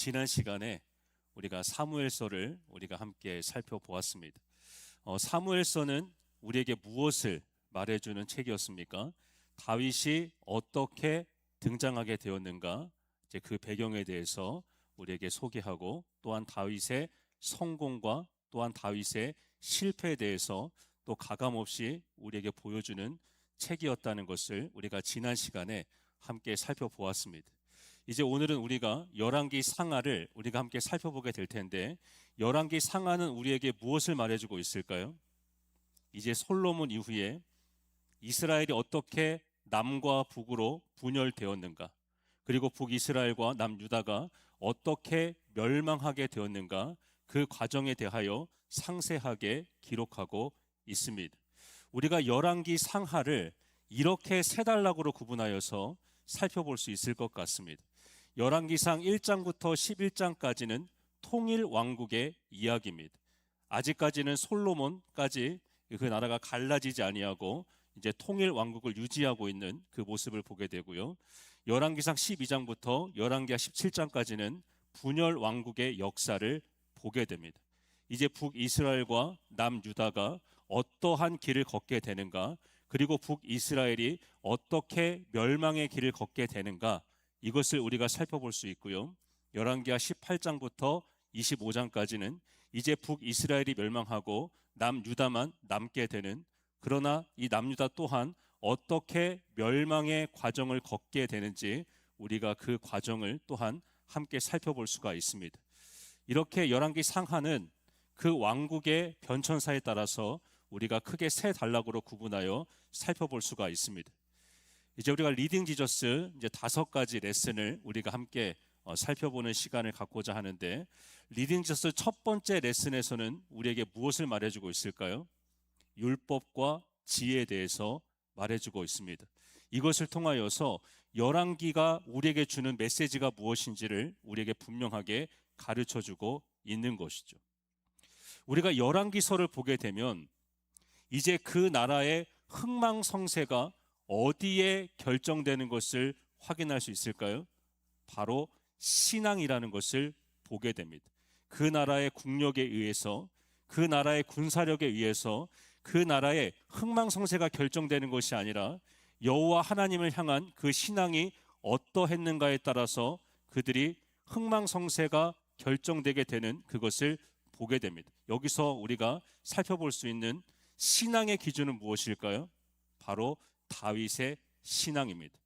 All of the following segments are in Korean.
지난 시간에 우리가 사무엘서를 우리가 함께 살펴보았습니다. 사무엘서는 우리에게 무엇을 말해주는 책이었습니까? 다윗이 어떻게 등장하게 되었는가, 이제 그 배경에 대해서 우리에게 소개하고, 또한 다윗의 성공과 또한 다윗의 실패에 대해서 또 가감없이 우리에게 보여주는 책이었다는 것을 우리가 지난 시간에 함께 살펴보았습니다. 이제 오늘은 우리가 열왕기 상하를 우리가 함께 살펴보게 될 텐데, 열왕기 상하는 우리에게 무엇을 말해주고 있을까요? 이제 솔로몬 이후에 이스라엘이 어떻게 남과 북으로 분열되었는가, 그리고 북이스라엘과 남유다가 어떻게 멸망하게 되었는가, 그 과정에 대하여 상세하게 기록하고 있습니다. 우리가 열왕기 상하를 이렇게 세 단락으로 구분하여서 살펴볼 수 있을 것 같습니다. 열왕기상 1장부터 11장까지는 통일 왕국의 이야기입니다. 아직까지는 솔로몬까지 그 나라가 갈라지지 아니하고 이제 통일 왕국을 유지하고 있는 그 모습을 보게 되고요. 열왕기상 12장부터 열왕기하 17장까지는 분열 왕국의 역사를 보게 됩니다. 이제 북이스라엘과 남유다가 어떠한 길을 걷게 되는가, 그리고 북이스라엘이 어떻게 멸망의 길을 걷게 되는가, 이것을 우리가 살펴볼 수 있고요. 열왕기하 18장부터 25장까지는 이제 북이스라엘이 멸망하고 남유다만 남게 되는, 그러나 이 남유다 또한 어떻게 멸망의 과정을 걷게 되는지 우리가 그 과정을 또한 함께 살펴볼 수가 있습니다. 이렇게 열왕기 상하는 그 왕국의 변천사에 따라서 우리가 크게 세 단락으로 구분하여 살펴볼 수가 있습니다. 이제 우리가 리딩 지저스 이제 5가지 레슨을 우리가 함께 살펴보는 시간을 갖고자 하는데, 리딩 지저스 첫 번째 레슨에서는 우리에게 무엇을 말해주고 있을까요? 율법과 지혜에 대해서 말해주고 있습니다. 이것을 통하여서 열왕기가 우리에게 주는 메시지가 무엇인지를 우리에게 분명하게 가르쳐주고 있는 것이죠. 우리가 열왕기서를 보게 되면 이제 그 나라의 흥망성쇠가 어디에 결정되는 것을 확인할 수 있을까요? 바로 신앙이라는 것을 보게 됩니다. 그 나라의 국력에 의해서, 그 나라의 군사력에 의해서 그 나라의 흥망성쇠가 결정되는 것이 아니라 여호와 하나님을 향한 그 신앙이 어떠했는가에 따라서 그들이 흥망성쇠가 결정되게 되는 그것을 보게 됩니다. 여기서 우리가 살펴볼 수 있는 신앙의 기준은 무엇일까요? 바로 다윗의 신앙입니다.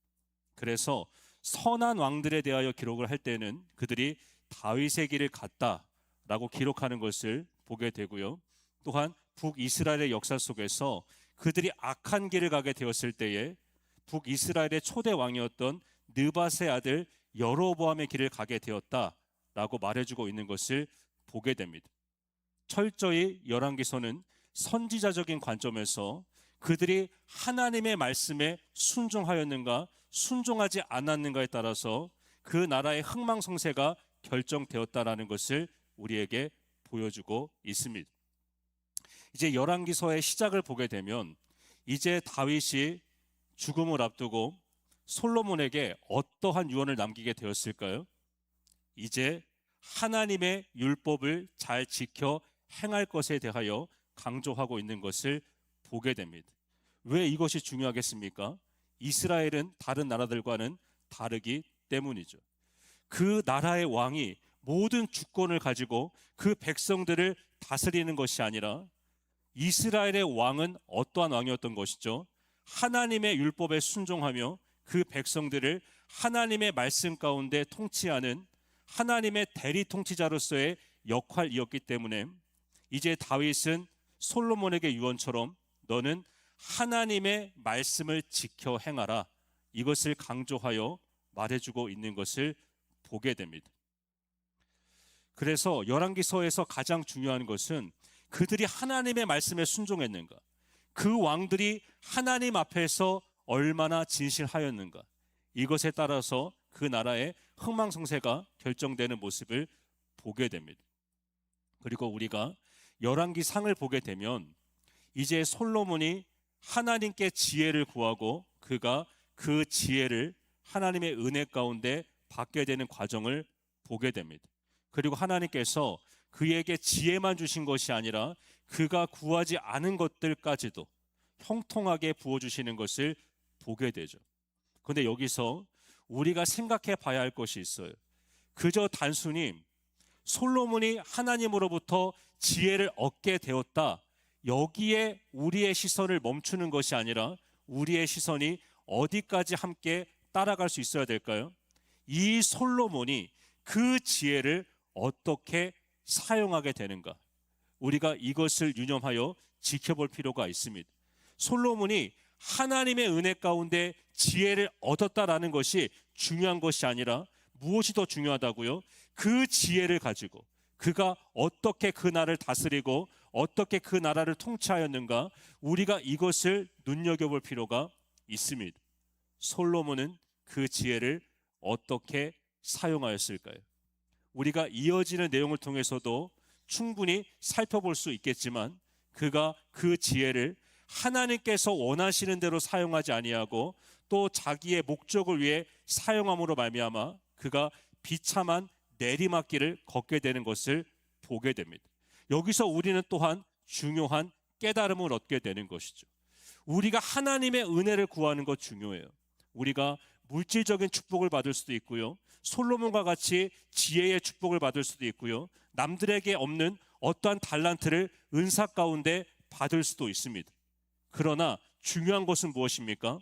그래서 선한 왕들에 대하여 기록을 할 때는 그들이 다윗의 길을 갔다라고 기록하는 것을 보게 되고요. 또한 북이스라엘의 역사 속에서 그들이 악한 길을 가게 되었을 때에 북이스라엘의 초대 왕이었던 느밧의 아들 여로보암의 길을 가게 되었다라고 말해주고 있는 것을 보게 됩니다. 철저히 열왕기서는 선지자적인 관점에서 그들이 하나님의 말씀에 순종하였는가 순종하지 않았는가에 따라서 그 나라의 흥망성쇠가 결정되었다라는 것을 우리에게 보여주고 있습니다. 이제 열왕기서의 시작을 보게 되면 이제 다윗이 죽음을 앞두고 솔로몬에게 어떠한 유언을 남기게 되었을까요? 이제 하나님의 율법을 잘 지켜 행할 것에 대하여 강조하고 있는 것을 보게 됩니다. 왜 이것이 중요하겠습니까? 이스라엘은 다른 나라들과는 다르기 때문이죠. 그 나라의 왕이 모든 주권을 가지고 그 백성들을 다스리는 것이 아니라 이스라엘의 왕은 어떠한 왕이었던 것이죠? 하나님의 율법에 순종하며 그 백성들을 하나님의 말씀 가운데 통치하는 하나님의 대리 통치자로서의 역할이었기 때문에 이제 다윗은 솔로몬에게 유언처럼 너는 하나님의 말씀을 지켜 행하라, 이것을 강조하여 말해주고 있는 것을 보게 됩니다. 그래서 열왕기서에서 가장 중요한 것은 그들이 하나님의 말씀에 순종했는가, 그 왕들이 하나님 앞에서 얼마나 진실하였는가, 이것에 따라서 그 나라의 흥망성쇠가 결정되는 모습을 보게 됩니다. 그리고 우리가 열왕기상을 보게 되면 이제 솔로몬이 하나님께 지혜를 구하고 그가 그 지혜를 하나님의 은혜 가운데 받게 되는 과정을 보게 됩니다. 그리고 하나님께서 그에게 지혜만 주신 것이 아니라 그가 구하지 않은 것들까지도 형통하게 부어주시는 것을 보게 되죠. 그런데 여기서 우리가 생각해 봐야 할 것이 있어요. 그저 단순히 솔로몬이 하나님으로부터 지혜를 얻게 되었다, 여기에 우리의 시선을 멈추는 것이 아니라 우리의 시선이 어디까지 함께 따라갈 수 있어야 될까요? 이 솔로몬이 그 지혜를 어떻게 사용하게 되는가, 우리가 이것을 유념하여 지켜볼 필요가 있습니다. 솔로몬이 하나님의 은혜 가운데 지혜를 얻었다라는 것이 중요한 것이 아니라 무엇이 더 중요하다고요? 그 지혜를 가지고 그가 어떻게 그 나라를 다스리고 어떻게 그 나라를 통치하였는가, 우리가 이것을 눈여겨볼 필요가 있습니다. 솔로몬은 그 지혜를 어떻게 사용하였을까요? 우리가 이어지는 내용을 통해서도 충분히 살펴볼 수 있겠지만, 그가 그 지혜를 하나님께서 원하시는 대로 사용하지 아니하고 또 자기의 목적을 위해 사용함으로 말미암아 그가 비참한 내리막길을 걷게 되는 것을 보게 됩니다. 여기서 우리는 또한 중요한 깨달음을 얻게 되는 것이죠. 우리가 하나님의 은혜를 구하는 것 중요해요. 우리가 물질적인 축복을 받을 수도 있고요, 솔로몬과 같이 지혜의 축복을 받을 수도 있고요, 남들에게 없는 어떠한 달란트를 은사 가운데 받을 수도 있습니다. 그러나 중요한 것은 무엇입니까?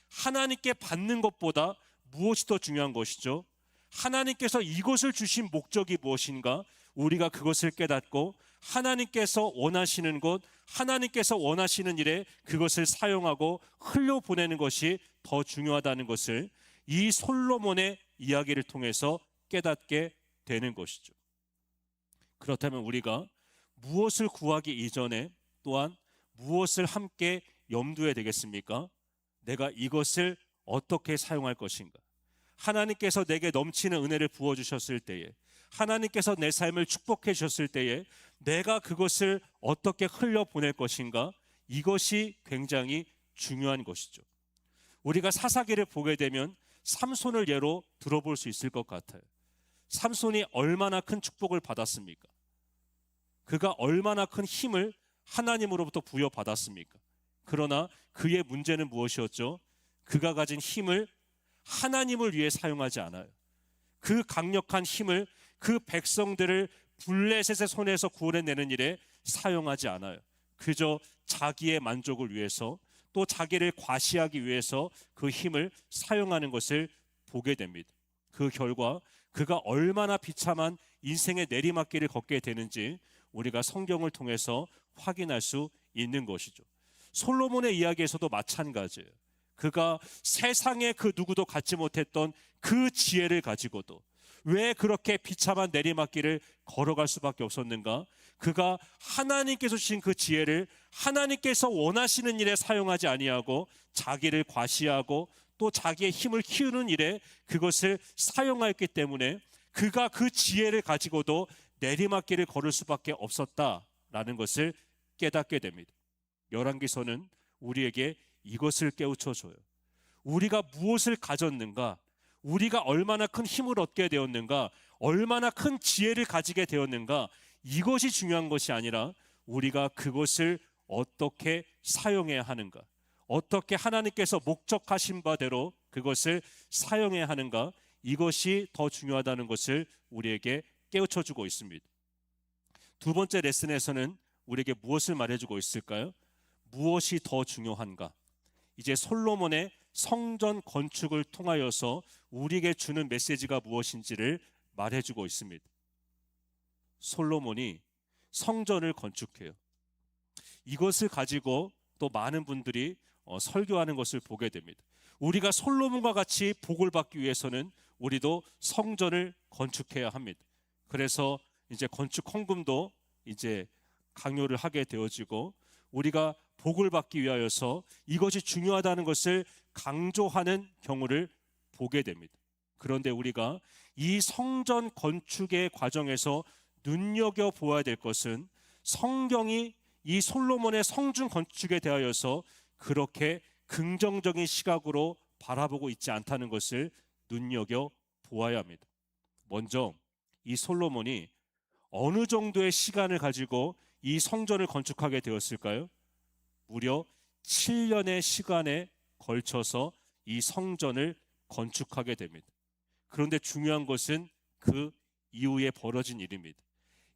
하나님께 받는 것보다 무엇이 더 중요한 것이죠? 하나님께서 이것을 주신 목적이 무엇인가? 우리가 그것을 깨닫고 하나님께서 원하시는 것, 하나님께서 원하시는 일에 그것을 사용하고 흘려보내는 것이 더 중요하다는 것을 이 솔로몬의 이야기를 통해서 깨닫게 되는 것이죠. 그렇다면 우리가 무엇을 구하기 이전에 또한 무엇을 함께 염두에 되겠습니까? 내가 이것을 어떻게 사용할 것인가? 하나님께서 내게 넘치는 은혜를 부어주셨을 때에, 하나님께서 내 삶을 축복해 주셨을 때에 내가 그것을 어떻게 흘려보낼 것인가? 이것이 굉장히 중요한 것이죠. 우리가 사사기를 보게 되면 삼손을 예로 들어볼 수 있을 것 같아요. 삼손이 얼마나 큰 축복을 받았습니까? 그가 얼마나 큰 힘을 하나님으로부터 부여받았습니까? 그러나 그의 문제는 무엇이었죠? 그가 가진 힘을 하나님을 위해 사용하지 않아요. 그 강력한 힘을 그 백성들을 블레셋의 손에서 구원해내는 일에 사용하지 않아요. 그저 자기의 만족을 위해서, 또 자기를 과시하기 위해서 그 힘을 사용하는 것을 보게 됩니다. 그 결과 그가 얼마나 비참한 인생의 내리막길을 걷게 되는지 우리가 성경을 통해서 확인할 수 있는 것이죠. 솔로몬의 이야기에서도 마찬가지예요. 그가 세상에 그 누구도 갖지 못했던 그 지혜를 가지고도 왜 그렇게 비참한 내리막길을 걸어갈 수밖에 없었는가? 그가 하나님께서 주신 그 지혜를 하나님께서 원하시는 일에 사용하지 아니하고 자기를 과시하고 또 자기의 힘을 키우는 일에 그것을 사용하였기 때문에 그가 그 지혜를 가지고도 내리막길을 걸을 수밖에 없었다라는 것을 깨닫게 됩니다. 열왕기서는 우리에게 이것을 깨우쳐줘요. 우리가 무엇을 가졌는가, 우리가 얼마나 큰 힘을 얻게 되었는가, 얼마나 큰 지혜를 가지게 되었는가, 이것이 중요한 것이 아니라 우리가 그것을 어떻게 사용해야 하는가, 어떻게 하나님께서 목적하신 바대로 그것을 사용해야 하는가, 이것이 더 중요하다는 것을 우리에게 깨우쳐주고 있습니다. 두 번째 레슨에서는 우리에게 무엇을 말해주고 있을까요? 무엇이 더 중요한가? 이제 솔로몬의 성전 건축을 통하여서 우리에게 주는 메시지가 무엇인지를 말해주고 있습니다. 솔로몬이 성전을 건축해요. 이것을 가지고 또 많은 분들이 설교하는 것을 보게 됩니다. 우리가 솔로몬과 같이 복을 받기 위해서는 우리도 성전을 건축해야 합니다. 그래서 이제 건축 헌금도 이제 강요를 하게 되어지고 우리가 복을 받기 위하여서 이것이 중요하다는 것을 강조하는 경우를 보게 됩니다. 그런데 우리가 이 성전 건축의 과정에서 눈여겨보아야 될 것은 성경이 이 솔로몬의 성중 건축에 대하여서 그렇게 긍정적인 시각으로 바라보고 있지 않다는 것을 눈여겨보아야 합니다. 먼저 이 솔로몬이 어느 정도의 시간을 가지고 이 성전을 건축하게 되었을까요? 무려 7년의 시간에 걸쳐서 이 성전을 건축하게 됩니다. 그런데 중요한 것은 그 이후에 벌어진 일입니다.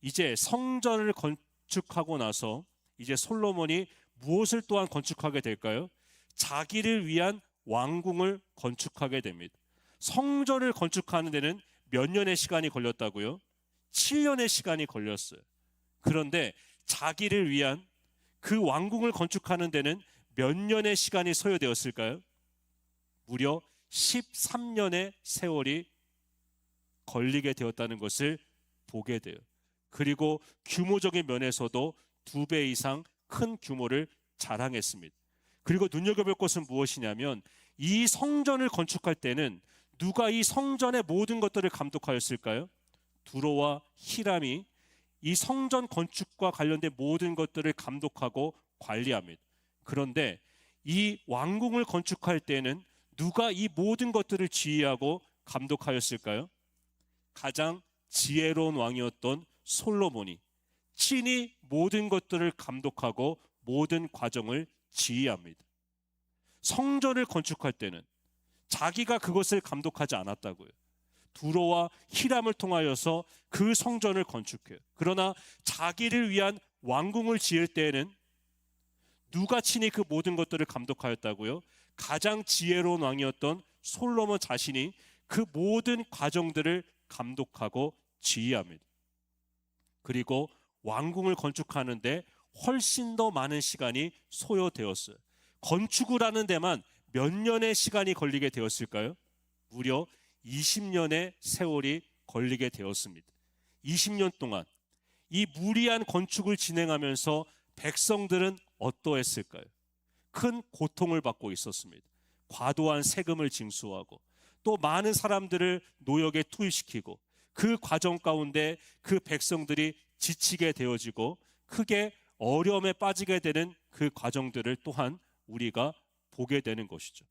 이제 성전을 건축하고 나서 이제 솔로몬이 무엇을 또한 건축하게 될까요? 자기를 위한 왕궁을 건축하게 됩니다. 성전을 건축하는 데는 몇 년의 시간이 걸렸다고요? 7년의 시간이 걸렸어요. 그런데 자기를 위한 그 왕궁을 건축하는 데는 몇 년의 시간이 소요되었을까요? 무려 13년의 세월이 걸리게 되었다는 것을 보게 돼요. 그리고 규모적인 면에서도 2배 이상 큰 규모를 자랑했습니다. 그리고 눈여겨볼 것은 무엇이냐면 이 성전을 건축할 때는 누가 이 성전의 모든 것들을 감독하였을까요? 두로와 히람이 이 성전 건축과 관련된 모든 것들을 감독하고 관리합니다. 그런데 이 왕궁을 건축할 때는 누가 이 모든 것들을 지휘하고 감독하였을까요? 가장 지혜로운 왕이었던 솔로몬이 친히 모든 것들을 감독하고 모든 과정을 지휘합니다. 성전을 건축할 때는 자기가 그것을 감독하지 않았다고요. 두로와 히람을 통하여서 그 성전을 건축해요. 그러나 자기를 위한 왕궁을 지을 때에는 누가 친히 그 모든 것들을 감독하였다고요? 가장 지혜로운 왕이었던 솔로몬 자신이 그 모든 과정들을 감독하고 지휘합니다. 그리고 왕궁을 건축하는데 훨씬 더 많은 시간이 소요되었어요. 건축을 하는 데만 몇 년의 시간이 걸리게 되었을까요? 무려 20년의 세월이 걸리게 되었습니다. 20년 동안 이 무리한 건축을 진행하면서 백성들은 어떠했을까요? 큰 고통을 받고 있었습니다. 과도한 세금을 징수하고 또 많은 사람들을 노역에 투입시키고 그 과정 가운데 그 백성들이 지치게 되어지고 크게 어려움에 빠지게 되는 그 과정들을 또한 우리가 보게 되는 것이죠.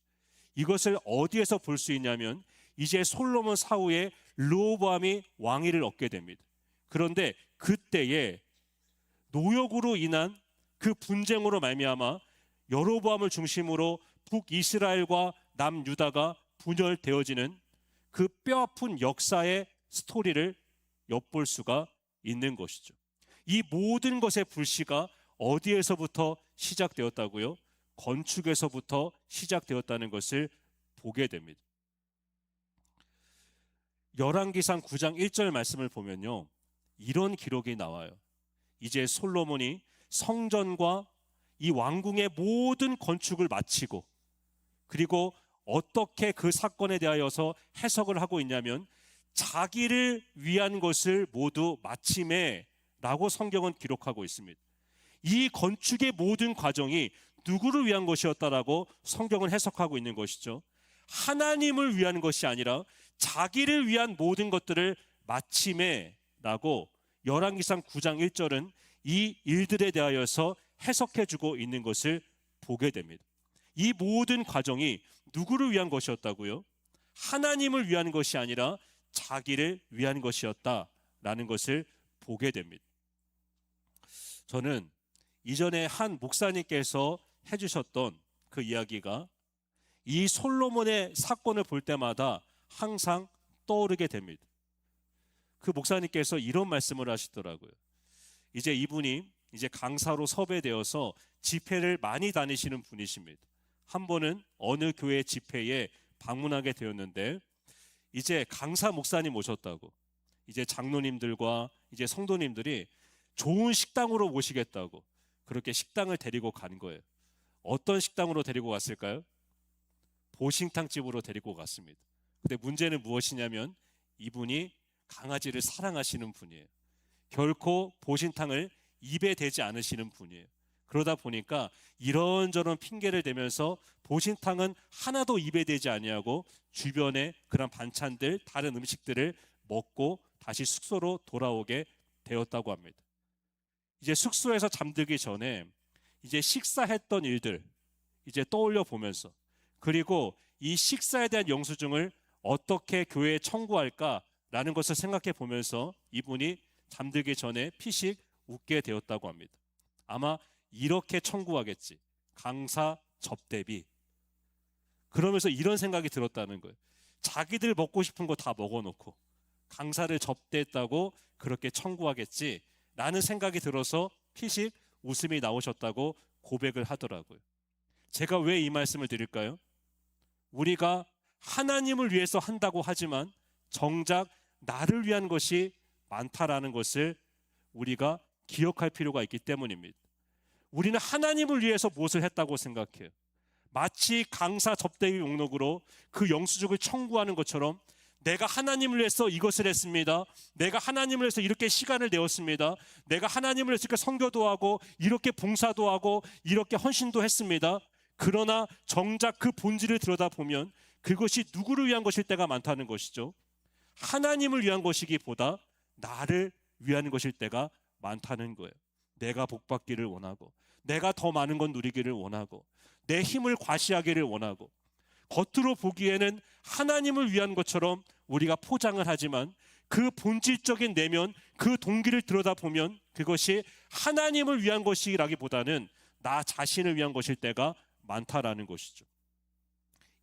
이것을 어디에서 볼 수 있냐면 이제 솔로몬 사후에 르호보암이 왕위를 얻게 됩니다. 그런데 그때에 노역으로 인한 그 분쟁으로 말미암아 여로보암을 중심으로 북이스라엘과 남유다가 분열되어지는 그 뼈아픈 역사의 스토리를 엿볼 수가 있는 것이죠. 이 모든 것의 불씨가 어디에서부터 시작되었다고요? 건축에서부터 시작되었다는 것을 보게 됩니다. 열왕기상 9장 1절 말씀을 보면요, 이런 기록이 나와요. 이제 솔로몬이 성전과 이 왕궁의 모든 건축을 마치고, 그리고 어떻게 그 사건에 대하여서 해석을 하고 있냐면 자기를 위한 것을 모두 마침에 라고 성경은 기록하고 있습니다. 이 건축의 모든 과정이 누구를 위한 것이었다라고 성경은 해석하고 있는 것이죠. 하나님을 위한 것이 아니라 자기를 위한 모든 것들을 마침에 라고 열왕기상 9장 1절은 이 일들에 대하여서 해석해주고 있는 것을 보게 됩니다. 이 모든 과정이 누구를 위한 것이었다고요? 하나님을 위한 것이 아니라 자기를 위한 것이었다라는 것을 보게 됩니다. 저는 이전에 한 목사님께서 해주셨던 그 이야기가 이 솔로몬의 사건을 볼 때마다 항상 떠오르게 됩니다. 그 목사님께서 이런 말씀을 하시더라고요. 이제 이분이 이제 강사로 섭외되어서 집회를 많이 다니시는 분이십니다. 한 번은 어느 교회 집회에 방문하게 되었는데 이제 강사 목사님 오셨다고, 이제 장로님들과 이제 성도님들이 좋은 식당으로 모시겠다고 그렇게 식당을 데리고 간 거예요. 어떤 식당으로 데리고 갔을까요? 보신탕 집으로 데리고 갔습니다. 근데 문제는 무엇이냐면 이분이 강아지를 사랑하시는 분이에요. 결코 보신탕을 입에 대지 않으시는 분이에요. 그러다 보니까 이런저런 핑계를 대면서 보신탕은 하나도 입에 대지 아니하고 주변에 그런 반찬들, 다른 음식들을 먹고 다시 숙소로 돌아오게 되었다고 합니다. 이제 숙소에서 잠들기 전에 이제 식사했던 일들 이제 떠올려 보면서, 그리고 이 식사에 대한 영수증을 어떻게 교회에 청구할까 라는 것을 생각해 보면서 이분이 잠들기 전에 피식 웃게 되었다고 합니다. 아마 이렇게 청구하겠지. 강사 접대비. 그러면서 이런 생각이 들었다는 거예요. 자기들 먹고 싶은 거 다 먹어놓고 강사를 접대했다고 그렇게 청구하겠지 라는 생각이 들어서 피식 웃음이 나오셨다고 고백을 하더라고요. 제가 왜 이 말씀을 드릴까요? 우리가 하나님을 위해서 한다고 하지만 정작 나를 위한 것이 많다라는 것을 우리가 기억할 필요가 있기 때문입니다. 우리는 하나님을 위해서 무엇을 했다고 생각해요? 마치 강사 접대비 목록으로 그 영수증을 청구하는 것처럼 내가 하나님을 위해서 이것을 했습니다. 내가 하나님을 위해서 이렇게 시간을 내었습니다. 내가 하나님을 위해서 이렇게 선교도 하고 이렇게 봉사도 하고 이렇게 헌신도 했습니다. 그러나 정작 그 본질을 들여다보면 그것이 누구를 위한 것일 때가 많다는 것이죠. 하나님을 위한 것이기보다 나를 위한 것일 때가 많다는 거예요. 내가 복받기를 원하고 내가 더 많은 건 누리기를 원하고 내 힘을 과시하기를 원하고 겉으로 보기에는 하나님을 위한 것처럼 우리가 포장을 하지만 그 본질적인 내면, 그 동기를 들여다보면 그것이 하나님을 위한 것이라기보다는 나 자신을 위한 것일 때가 많다라는 것이죠.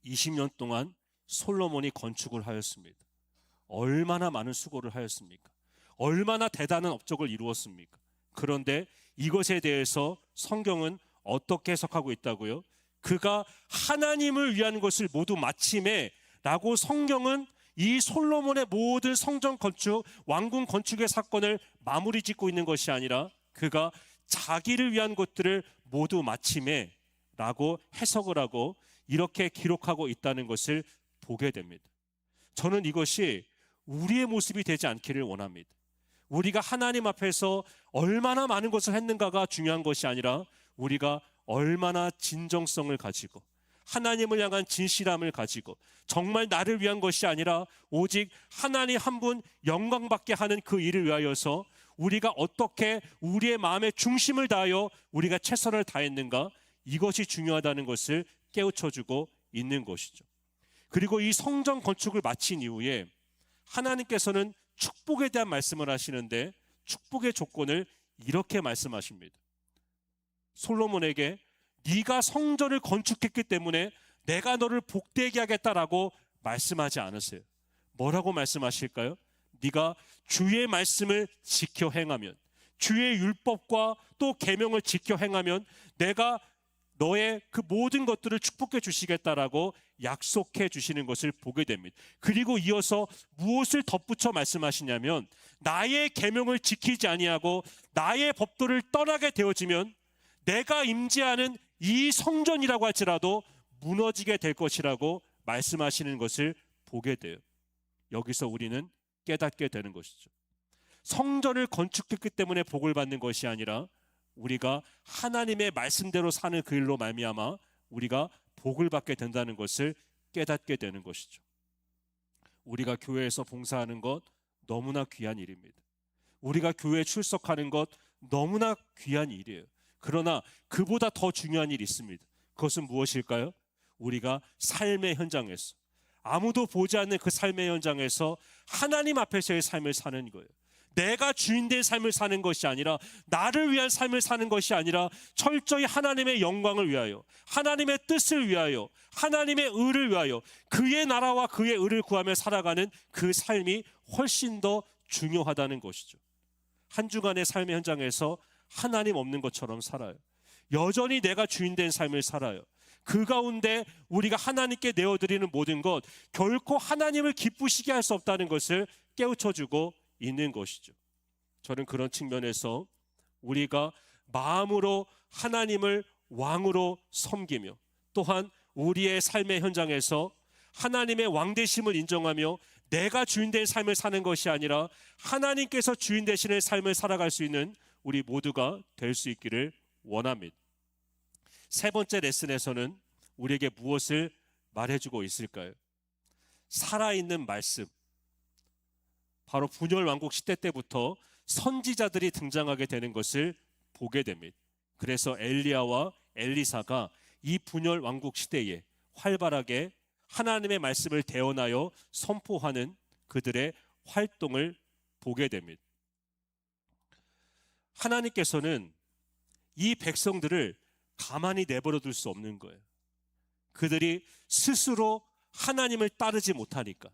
20년 동안 솔로몬이 건축을 하였습니다. 얼마나 많은 수고를 하였습니까? 얼마나 대단한 업적을 이루었습니까? 그런데 이것에 대해서 성경은 어떻게 해석하고 있다고요? 그가 하나님을 위한 것을 모두 마침에 라고 성경은 이 솔로몬의 모든 성전 건축, 왕궁 건축의 사건을 마무리 짓고 있는 것이 아니라 그가 자기를 위한 것들을 모두 마침에 라고 해석을 하고 이렇게 기록하고 있다는 것을 보게 됩니다. 저는 이것이 우리의 모습이 되지 않기를 원합니다. 우리가 하나님 앞에서 얼마나 많은 것을 했는가가 중요한 것이 아니라 우리가 얼마나 진정성을 가지고 하나님을 향한 진실함을 가지고 정말 나를 위한 것이 아니라 오직 하나님 한 분 영광받게 하는 그 일을 위하여서 우리가 어떻게 우리의 마음의 중심을 다하여 우리가 최선을 다했는가, 이것이 중요하다는 것을 깨우쳐주고 있는 것이죠. 그리고 이 성전 건축을 마친 이후에 하나님께서는 축복에 대한 말씀을 하시는데 축복의 조건을 이렇게 말씀하십니다. 솔로몬에게 네가 성전을 건축했기 때문에 내가 너를 복되게 하겠다라고 말씀하지 않으세요. 뭐라고 말씀하실까요? 네가 주의 말씀을 지켜 행하면, 주의 율법과 또 계명을 지켜 행하면 내가 너의 그 모든 것들을 축복해 주시겠다라고 약속해 주시는 것을 보게 됩니다. 그리고 이어서 무엇을 덧붙여 말씀하시냐면 나의 계명을 지키지 아니하고 나의 법도를 떠나게 되어지면 내가 임재하는 이 성전이라고 할지라도 무너지게 될 것이라고 말씀하시는 것을 보게 돼요. 여기서 우리는 깨닫게 되는 것이죠. 성전을 건축했기 때문에 복을 받는 것이 아니라 우리가 하나님의 말씀대로 사는 그 일로 말미암아 우리가 복을 받게 된다는 것을 깨닫게 되는 것이죠. 우리가 교회에서 봉사하는 것 너무나 귀한 일입니다. 우리가 교회에 출석하는 것 너무나 귀한 일이에요. 그러나 그보다 더 중요한 일이 있습니다. 그것은 무엇일까요? 우리가 삶의 현장에서, 아무도 보지 않는 그 삶의 현장에서 하나님 앞에서의 삶을 사는 거예요. 내가 주인된 삶을 사는 것이 아니라, 나를 위한 삶을 사는 것이 아니라 철저히 하나님의 영광을 위하여, 하나님의 뜻을 위하여, 하나님의 의를 위하여 그의 나라와 그의 의를 구하며 살아가는 그 삶이 훨씬 더 중요하다는 것이죠. 한 주간의 삶의 현장에서 하나님 없는 것처럼 살아요. 여전히 내가 주인된 삶을 살아요. 그 가운데 우리가 하나님께 내어드리는 모든 것 결코 하나님을 기쁘시게 할 수 없다는 것을 깨우쳐주고 있는 것이죠. 저는 그런 측면에서 우리가 마음으로 하나님을 왕으로 섬기며 또한 우리의 삶의 현장에서 하나님의 왕되심을 인정하며 내가 주인된 삶을 사는 것이 아니라 하나님께서 주인 되시는 삶을 살아갈 수 있는 우리 모두가 될 수 있기를 원합니다. 세 번째 레슨에서는 우리에게 무엇을 말해주고 있을까요? 살아있는 말씀. 바로 분열 왕국 시대 때부터 선지자들이 등장하게 되는 것을 보게 됩니다. 그래서 엘리야와 엘리사가 이 분열 왕국 시대에 활발하게 하나님의 말씀을 대언하여 선포하는 그들의 활동을 보게 됩니다. 하나님께서는 이 백성들을 가만히 내버려 둘 수 없는 거예요. 그들이 스스로 하나님을 따르지 못하니까,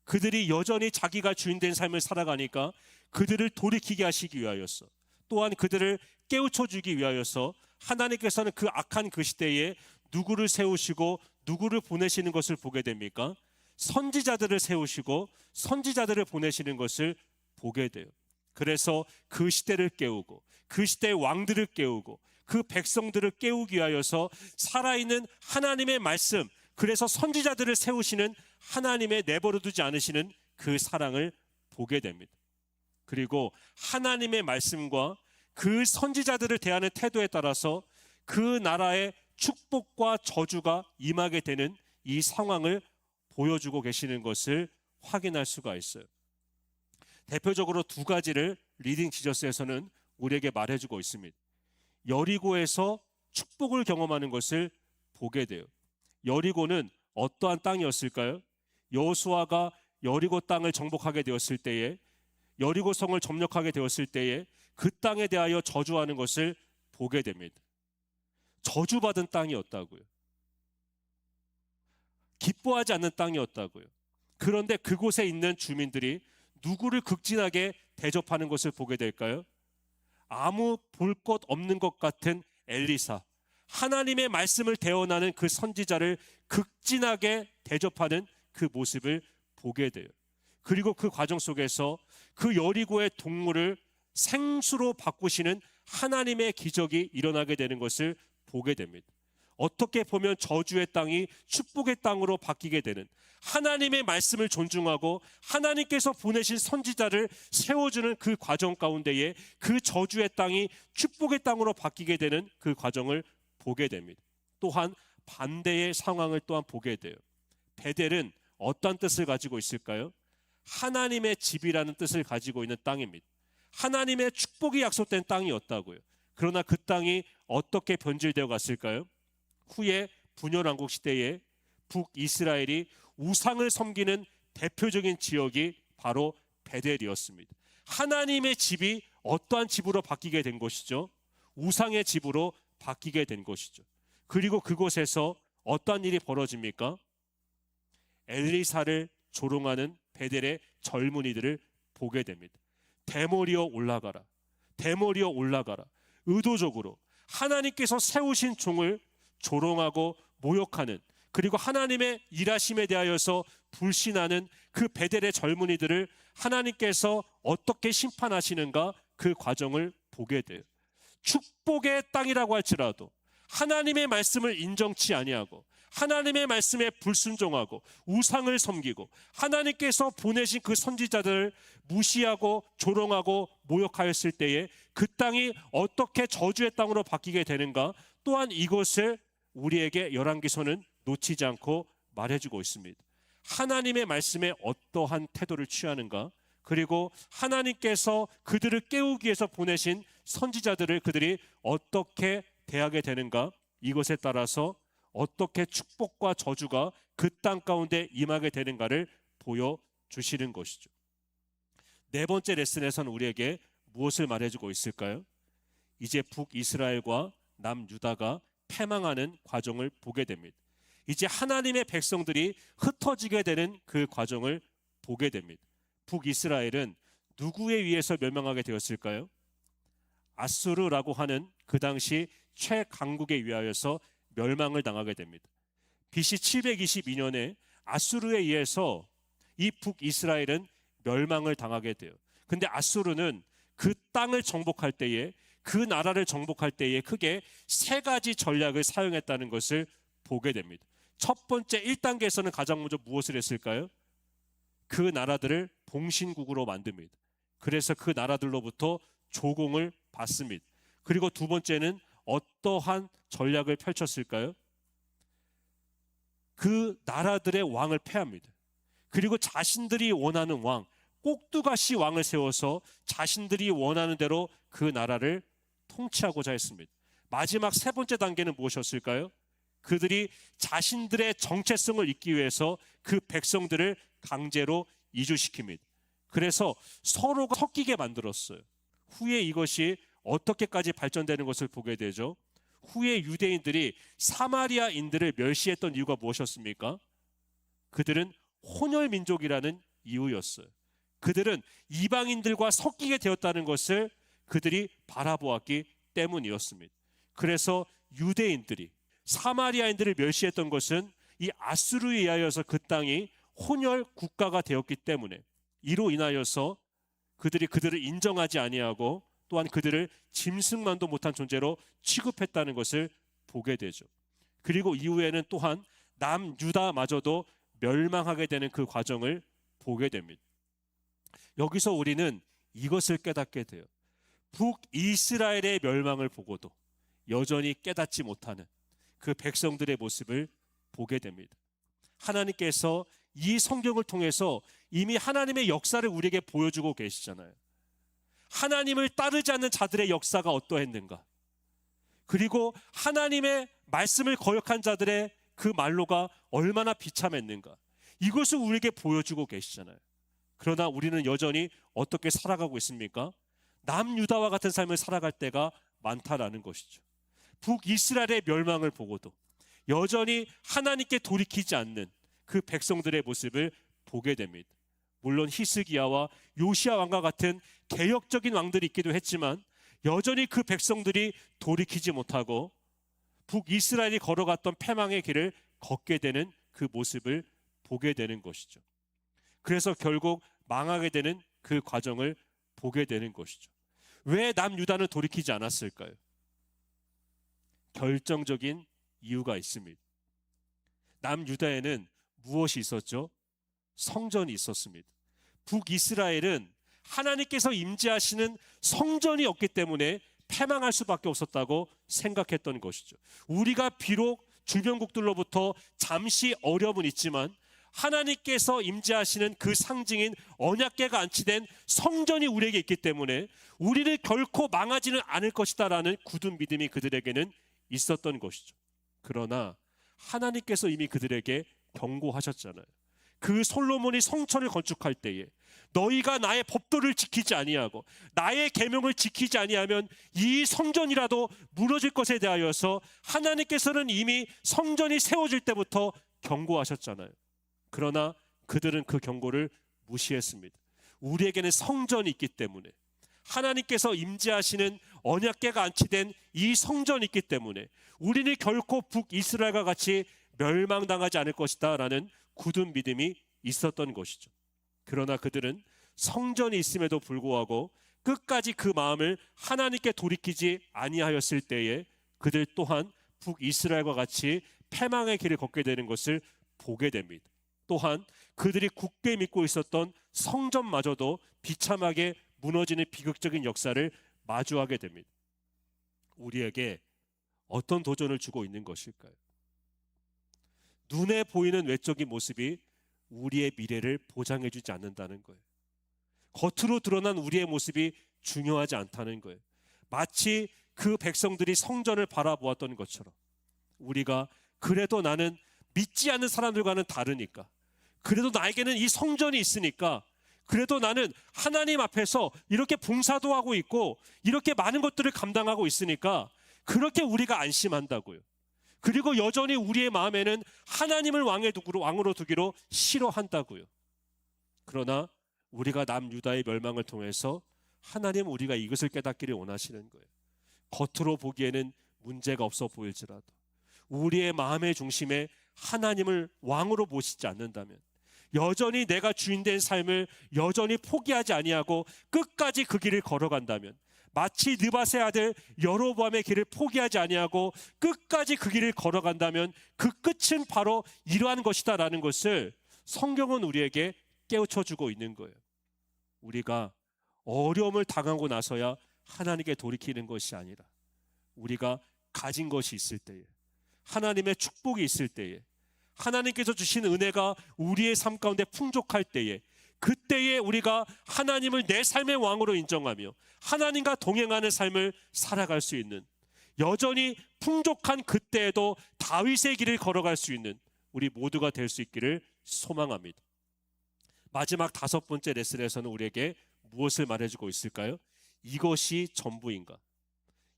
그들이 여전히 자기가 주인된 삶을 살아가니까 그들을 돌이키게 하시기 위하여서, 또한 그들을 깨우쳐 주기 위하여서 하나님께서는 그 악한 그 시대에 누구를 세우시고 누구를 보내시는 것을 보게 됩니까? 선지자들을 세우시고 선지자들을 보내시는 것을 보게 돼요. 그래서 그 시대를 깨우고 그 시대의 왕들을 깨우고 그 백성들을 깨우기 위하여서 살아있는 하나님의 말씀, 그래서 선지자들을 세우시는 하나님의 내버려두지 않으시는 그 사랑을 보게 됩니다. 그리고 하나님의 말씀과 그 선지자들을 대하는 태도에 따라서 그 나라의 축복과 저주가 임하게 되는 이 상황을 보여주고 계시는 것을 확인할 수가 있어요. 대표적으로 두 가지를 리딩 지저스에서는 우리에게 말해주고 있습니다. 여리고에서 축복을 경험하는 것을 보게 돼요. 여리고는 어떠한 땅이었을까요? 여호수아가 여리고 땅을 정복하게 되었을 때에, 여리고 성을 점령하게 되었을 때에 그 땅에 대하여 저주하는 것을 보게 됩니다. 저주받은 땅이었다고요. 기뻐하지 않는 땅이었다고요. 그런데 그곳에 있는 주민들이 누구를 극진하게 대접하는 것을 보게 될까요? 아무 볼 것 없는 것 같은 엘리사, 하나님의 말씀을 대언하는 그 선지자를 극진하게 대접하는 그 모습을 보게 돼요. 그리고 그 과정 속에서 그 여리고의 동물을 생수로 바꾸시는 하나님의 기적이 일어나게 되는 것을 보게 됩니다. 어떻게 보면 저주의 땅이 축복의 땅으로 바뀌게 되는, 하나님의 말씀을 존중하고 하나님께서 보내신 선지자를 세워주는 그 과정 가운데에 그 저주의 땅이 축복의 땅으로 바뀌게 되는 그 과정을 보게 됩니다. 또한 반대의 상황을 또한 보게 돼요. 베델은 어떤 뜻을 가지고 있을까요? 하나님의 집이라는 뜻을 가지고 있는 땅입니다. 하나님의 축복이 약속된 땅이었다고요. 그러나 그 땅이 어떻게 변질되어 갔을까요? 후에 분열왕국 시대에 북이스라엘이 우상을 섬기는 대표적인 지역이 바로 베델이었습니다. 하나님의 집이 어떠한 집으로 바뀌게 된 것이죠? 우상의 집으로 바뀌게 된 것이죠. 그리고 그곳에서 어떠한 일이 벌어집니까? 엘리사를 조롱하는 베델의 젊은이들을 보게 됩니다. 대머리여 올라가라, 대머리여 올라가라. 의도적으로 하나님께서 세우신 종을 조롱하고 모욕하는, 그리고 하나님의 일하심에 대하여서 불신하는 그 베델의 젊은이들을 하나님께서 어떻게 심판하시는가, 그 과정을 보게 돼요. 축복의 땅이라고 할지라도 하나님의 말씀을 인정치 아니하고 하나님의 말씀에 불순종하고 우상을 섬기고 하나님께서 보내신 그 선지자들을 무시하고 조롱하고 모욕하였을 때에 그 땅이 어떻게 저주의 땅으로 바뀌게 되는가, 또한 이것을 우리에게 열왕기서는 놓치지 않고 말해주고 있습니다. 하나님의 말씀에 어떠한 태도를 취하는가, 그리고 하나님께서 그들을 깨우기 위해서 보내신 선지자들을 그들이 어떻게 대하게 되는가, 이것에 따라서 어떻게 축복과 저주가 그 땅 가운데 임하게 되는가를 보여주시는 것이죠. 네 번째 레슨에서는 우리에게 무엇을 말해주고 있을까요? 이제 북이스라엘과 남유다가 패망하는 과정을 보게 됩니다. 이제 하나님의 백성들이 흩어지게 되는 그 과정을 보게 됩니다. 북이스라엘은 누구에 의해서 멸망하게 되었을까요? 아수르라고 하는 그 당시 최강국에 의하여서 멸망을 당하게 됩니다. BC 722년에 아수르에 의해서 이 북이스라엘은 멸망을 당하게 돼요. 근데 아수르는 그 땅을 정복할 때에, 그 나라를 정복할 때에 크게 세 가지 전략을 사용했다는 것을 보게 됩니다. 첫 번째 1단계에서는 가장 먼저 무엇을 했을까요? 그 나라들을 봉신국으로 만듭니다. 그래서 그 나라들로부터 조공을 받습니다. 그리고 두 번째는 어떠한 전략을 펼쳤을까요? 그 나라들의 왕을 폐합니다. 그리고 자신들이 원하는 왕, 꼭두가시 왕을 세워서 자신들이 원하는 대로 그 나라를 통치하고자 했습니다. 마지막 세 번째 단계는 무엇이었을까요? 그들이 자신들의 정체성을 잇기 위해서 그 백성들을 강제로 이주시킵니다. 그래서 서로가 섞이게 만들었어요. 후에 이것이 어떻게까지 발전되는 것을 보게 되죠. 후에 유대인들이 사마리아인들을 멸시했던 이유가 무엇이었습니까? 그들은 혼혈 민족이라는 이유였어요. 그들은 이방인들과 섞이게 되었다는 것을 그들이 바라보았기 때문이었습니다. 그래서 유대인들이 사마리아인들을 멸시했던 것은 이 아수르에 의하여서 그 땅이 혼혈 국가가 되었기 때문에, 이로 인하여서 그들을 인정하지 아니하고 또한 그들을 짐승만도 못한 존재로 취급했다는 것을 보게 되죠. 그리고 이후에는 또한 남유다마저도 멸망하게 되는 그 과정을 보게 됩니다. 여기서 우리는 이것을 깨닫게 돼요. 북이스라엘의 멸망을 보고도 여전히 깨닫지 못하는 그 백성들의 모습을 보게 됩니다. 하나님께서 이 성경을 통해서 이미 하나님의 역사를 우리에게 보여주고 계시잖아요. 하나님을 따르지 않는 자들의 역사가 어떠했는가, 그리고 하나님의 말씀을 거역한 자들의 그 말로가 얼마나 비참했는가, 이것을 우리에게 보여주고 계시잖아요. 그러나 우리는 여전히 어떻게 살아가고 있습니까? 남유다와 같은 삶을 살아갈 때가 많다라는 것이죠. 북이스라엘의 멸망을 보고도 여전히 하나님께 돌이키지 않는 그 백성들의 모습을 보게 됩니다. 물론 히스기야와 요시야 왕과 같은 개혁적인 왕들이 있기도 했지만 여전히 그 백성들이 돌이키지 못하고 북이스라엘이 걸어갔던 패망의 길을 걷게 되는 그 모습을 보게 되는 것이죠. 그래서 결국 망하게 되는 그 과정을 보게 되는 것이죠. 왜 남유다는 돌이키지 않았을까요? 결정적인 이유가 있습니다. 남유다에는 무엇이 있었죠? 성전이 있었습니다. 북이스라엘은 하나님께서 임재하시는 성전이 없기 때문에 패망할 수밖에 없었다고 생각했던 것이죠. 우리가 비록 주변국들로부터 잠시 어려움은 있지만 하나님께서 임재하시는 그 상징인 언약궤가 안치된 성전이 우리에게 있기 때문에 우리는 결코 망하지는 않을 것이다라는 굳은 믿음이 그들에게는 있었던 것이죠. 그러나 하나님께서 이미 그들에게 경고하셨잖아요. 그 솔로몬이 성전을 건축할 때에 너희가 나의 법도를 지키지 아니하고 나의 계명을 지키지 아니하면 이 성전이라도 무너질 것에 대하여서 하나님께서는 이미 성전이 세워질 때부터 경고하셨잖아요. 그러나 그들은 그 경고를 무시했습니다. 우리에게는 성전이 있기 때문에, 하나님께서 임재하시는 언약궤가 안치된 이 성전이 있기 때문에 우리는 결코 북이스라엘과 같이 멸망당하지 않을 것이다 라는 굳은 믿음이 있었던 것이죠. 그러나 그들은 성전이 있음에도 불구하고 끝까지 그 마음을 하나님께 돌이키지 아니하였을 때에 그들 또한 북이스라엘과 같이 패망의 길을 걷게 되는 것을 보게 됩니다. 또한 그들이 굳게 믿고 있었던 성전마저도 비참하게 무너지는 비극적인 역사를 마주하게 됩니다. 우리에게 어떤 도전을 주고 있는 것일까요? 눈에 보이는 외적인 모습이 우리의 미래를 보장해주지 않는다는 거예요. 겉으로 드러난 우리의 모습이 중요하지 않다는 거예요. 마치 그 백성들이 성전을 바라보았던 것처럼 우리가 그래도 나는 믿지 않는 사람들과는 다르니까, 그래도 나에게는 이 성전이 있으니까, 그래도 나는 하나님 앞에서 이렇게 봉사도 하고 있고 이렇게 많은 것들을 감당하고 있으니까 그렇게 우리가 안심한다고요. 그리고 여전히 우리의 마음에는 하나님을 왕으로 두기로 싫어한다고요. 그러나 우리가 남유다의 멸망을 통해서 하나님 우리가 이것을 깨닫기를 원하시는 거예요. 겉으로 보기에는 문제가 없어 보일지라도 우리의 마음의 중심에 하나님을 왕으로 모시지 않는다면, 여전히 내가 주인된 삶을 여전히 포기하지 아니하고 끝까지 그 길을 걸어간다면, 마치 느밧의 아들 여로보암의 길을 포기하지 아니하고 끝까지 그 길을 걸어간다면 그 끝은 바로 이러한 것이다라는 것을 성경은 우리에게 깨우쳐주고 있는 거예요. 우리가 어려움을 당하고 나서야 하나님께 돌이키는 것이 아니라 우리가 가진 것이 있을 때에, 하나님의 축복이 있을 때에, 하나님께서 주신 은혜가 우리의 삶 가운데 풍족할 때에, 그때에 우리가 하나님을 내 삶의 왕으로 인정하며 하나님과 동행하는 삶을 살아갈 수 있는, 여전히 풍족한 그때에도 다윗의 길을 걸어갈 수 있는 우리 모두가 될 수 있기를 소망합니다. 마지막 5번째 레슨에서는 우리에게 무엇을 말해주고 있을까요? 이것이 전부인가?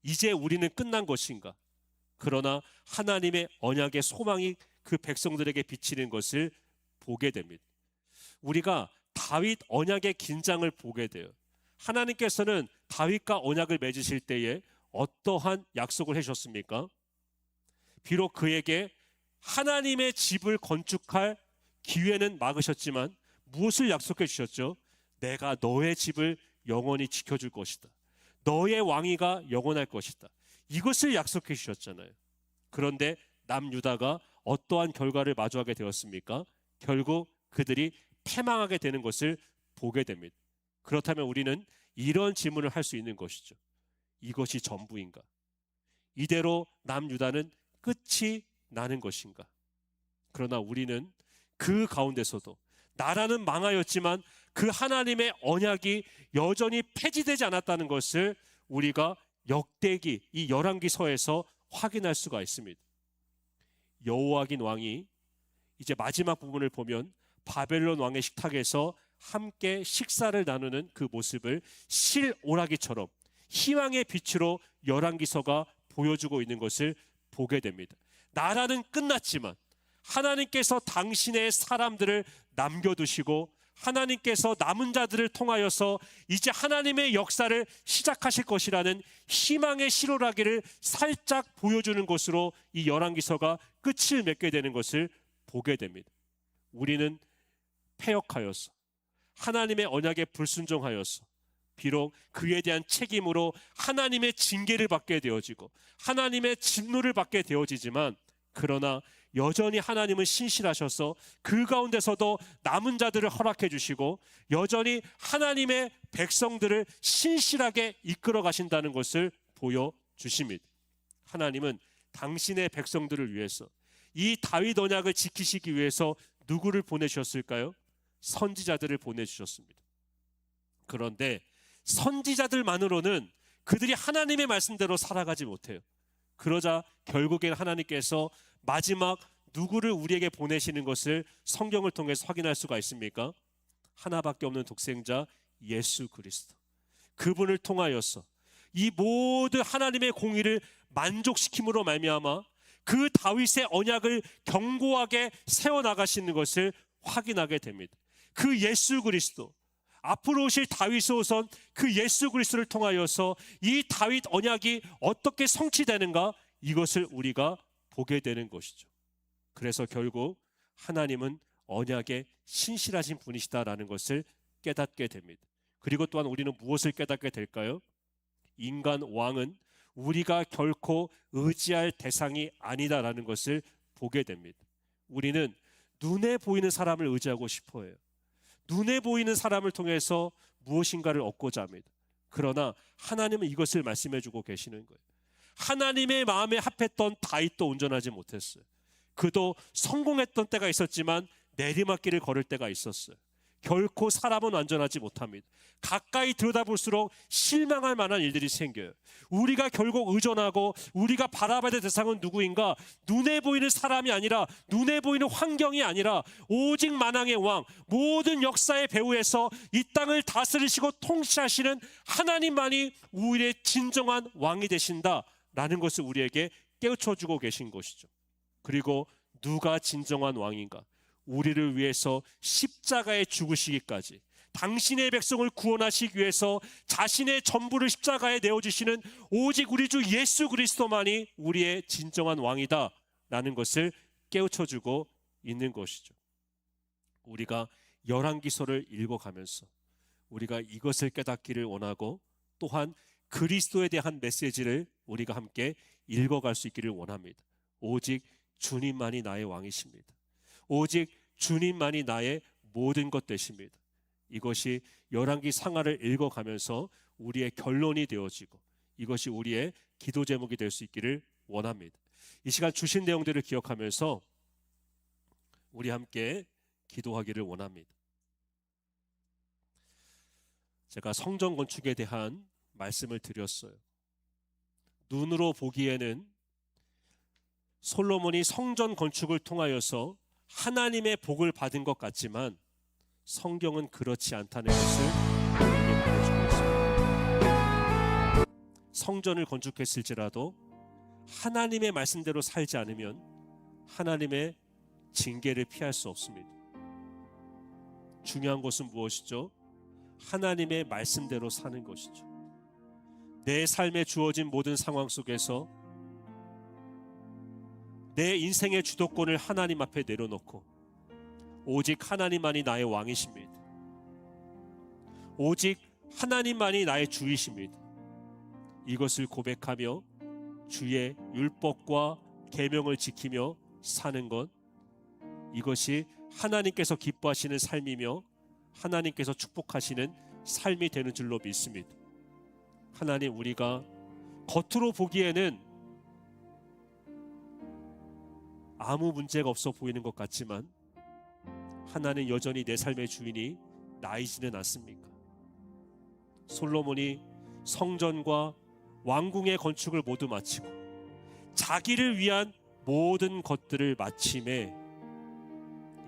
이제 우리는 끝난 것인가? 그러나 하나님의 언약의 소망이 그 백성들에게 비치는 것을 보게 됩니다. 우리가 다윗 언약의 긴장을 보게 돼요. 하나님께서는 다윗과 언약을 맺으실 때에 어떠한 약속을 해주셨습니까? 비록 그에게 하나님의 집을 건축할 기회는 막으셨지만 무엇을 약속해 주셨죠? 내가 너의 집을 영원히 지켜줄 것이다. 너의 왕위가 영원할 것이다. 이것을 약속해 주셨잖아요. 그런데 남유다가 어떠한 결과를 마주하게 되었습니까? 결국 그들이 패망하게 되는 것을 보게 됩니다. 그렇다면 우리는 이런 질문을 할 수 있는 것이죠. 이것이 전부인가? 이대로 남유다는 끝이 나는 것인가? 그러나 우리는 그 가운데서도 나라는 망하였지만 그 하나님의 언약이 여전히 폐지되지 않았다는 것을 우리가 역대기 이 열왕기서에서 확인할 수가 있습니다. 여호야긴 왕이 이제 마지막 부분을 보면 바벨론 왕의 식탁에서 함께 식사를 나누는 그 모습을 실오라기처럼 희망의 빛으로 열왕기서가 보여주고 있는 것을 보게 됩니다. 나라는 끝났지만 하나님께서 당신의 사람들을 남겨두시고 하나님께서 남은 자들을 통하여서 이제 하나님의 역사를 시작하실 것이라는 희망의 실오라기를 살짝 보여주는 것으로 이 열왕기서가 끝을 맺게 되는 것을 보게 됩니다. 우리는 패역하여서 하나님의 언약에 불순종하여서 비록 그에 대한 책임으로 하나님의 징계를 받게 되어지고 하나님의 진노를 받게 되어지지만 그러나 여전히 하나님은 신실하셔서 그 가운데서도 남은 자들을 허락해 주시고 여전히 하나님의 백성들을 신실하게 이끌어 가신다는 것을 보여주십니다. 하나님은 당신의 백성들을 위해서 이 다윗 언약을 지키시기 위해서 누구를 보내주셨을까요? 선지자들을 보내주셨습니다. 그런데 선지자들만으로는 그들이 하나님의 말씀대로 살아가지 못해요. 그러자 결국엔 하나님께서 마지막 누구를 우리에게 보내시는 것을 성경을 통해서 확인할 수가 있습니까? 하나밖에 없는 독생자 예수 그리스도. 그분을 통하여서 이 모든 하나님의 공의를 만족시킴으로 말미암아 그 다윗의 언약을 견고하게 세워나가시는 것을 확인하게 됩니다. 그 예수 그리스도, 앞으로 오실 다윗의 후손 그 예수 그리스도를 통하여서 이 다윗 언약이 어떻게 성취되는가, 이것을 우리가 보게 되는 것이죠. 그래서 결국 하나님은 언약에 신실하신 분이시다라는 것을 깨닫게 됩니다. 그리고 또한 우리는 무엇을 깨닫게 될까요? 인간 왕은 우리가 결코 의지할 대상이 아니다라는 것을 보게 됩니다. 우리는 눈에 보이는 사람을 의지하고 싶어 해요. 눈에 보이는 사람을 통해서 무엇인가를 얻고자 합니다. 그러나 하나님은 이것을 말씀해 주고 계시는 거예요. 하나님의 마음에 합했던 다윗도 온전하지 못했어요. 그도 성공했던 때가 있었지만 내리막길을 걸을 때가 있었어요. 결코 사람은 완전하지 못합니다. 가까이 들여다볼수록 실망할 만한 일들이 생겨요. 우리가 결국 의존하고 우리가 바라봐야 될 대상은 누구인가? 눈에 보이는 사람이 아니라, 눈에 보이는 환경이 아니라 오직 만왕의 왕, 모든 역사의 배후에서 이 땅을 다스리시고 통치하시는 하나님만이 우리의 진정한 왕이 되신다라는 것을 우리에게 깨우쳐주고 계신 것이죠. 그리고 누가 진정한 왕인가? 우리를 위해서 십자가에 죽으시기까지 당신의 백성을 구원하시기 위해서 자신의 전부를 십자가에 내어주시는 오직 우리 주 예수 그리스도만이 우리의 진정한 왕이다 라는 것을 깨우쳐주고 있는 것이죠. 우리가 열왕기서를 읽어가면서 우리가 이것을 깨닫기를 원하고, 또한 그리스도에 대한 메시지를 우리가 함께 읽어갈 수 있기를 원합니다. 오직 주님만이 나의 왕이십니다. 오직 주님만이 나의 모든 것 되십니다. 이것이 열왕기 상하를 읽어가면서 우리의 결론이 되어지고 이것이 우리의 기도 제목이 될 수 있기를 원합니다. 이 시간 주신 내용들을 기억하면서 우리 함께 기도하기를 원합니다. 제가 성전 건축에 대한 말씀을 드렸어요. 눈으로 보기에는 솔로몬이 성전 건축을 통하여서 하나님의 복을 받은 것 같지만 성경은 그렇지 않다는 것을 우리에게 말해주고 있습니다. 성전을 건축했을지라도 하나님의 말씀대로 살지 않으면 하나님의 징계를 피할 수 없습니다. 중요한 것은 무엇이죠? 하나님의 말씀대로 사는 것이죠. 내 삶에 주어진 모든 상황 속에서 내 인생의 주도권을 하나님 앞에 내려놓고 오직 하나님만이 나의 왕이십니다. 오직 하나님만이 나의 주이십니다. 이것을 고백하며 주의 율법과 계명을 지키며 사는 것, 이것이 하나님께서 기뻐하시는 삶이며 하나님께서 축복하시는 삶이 되는 줄로 믿습니다. 하나님, 우리가 겉으로 보기에는 아무 문제가 없어 보이는 것 같지만 하나님 여전히 내 삶의 주인이 나이지는 않습니까? 솔로몬이 성전과 왕궁의 건축을 모두 마치고 자기를 위한 모든 것들을 마침에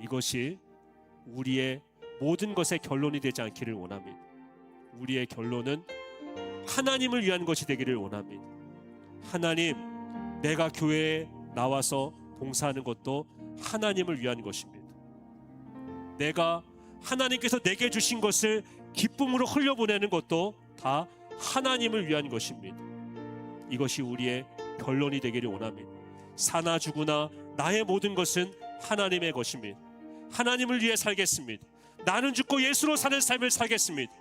이것이 우리의 모든 것의 결론이 되지 않기를 원합니다. 우리의 결론은 하나님을 위한 것이 되기를 원합니다. 하나님, 내가 교회에 나와서 봉사하는 것도 하나님을 위한 것입니다. 내가 하나님께서 내게 주신 것을 기쁨으로 흘려보내는 것도 다 하나님을 위한 것입니다. 이것이 우리의 결론이 되기를 원합니다. 사나 죽으나 나의 모든 것은 하나님의 것입니다. 하나님을 위해 살겠습니다. 나는 죽고 예수로 사는 삶을 살겠습니다.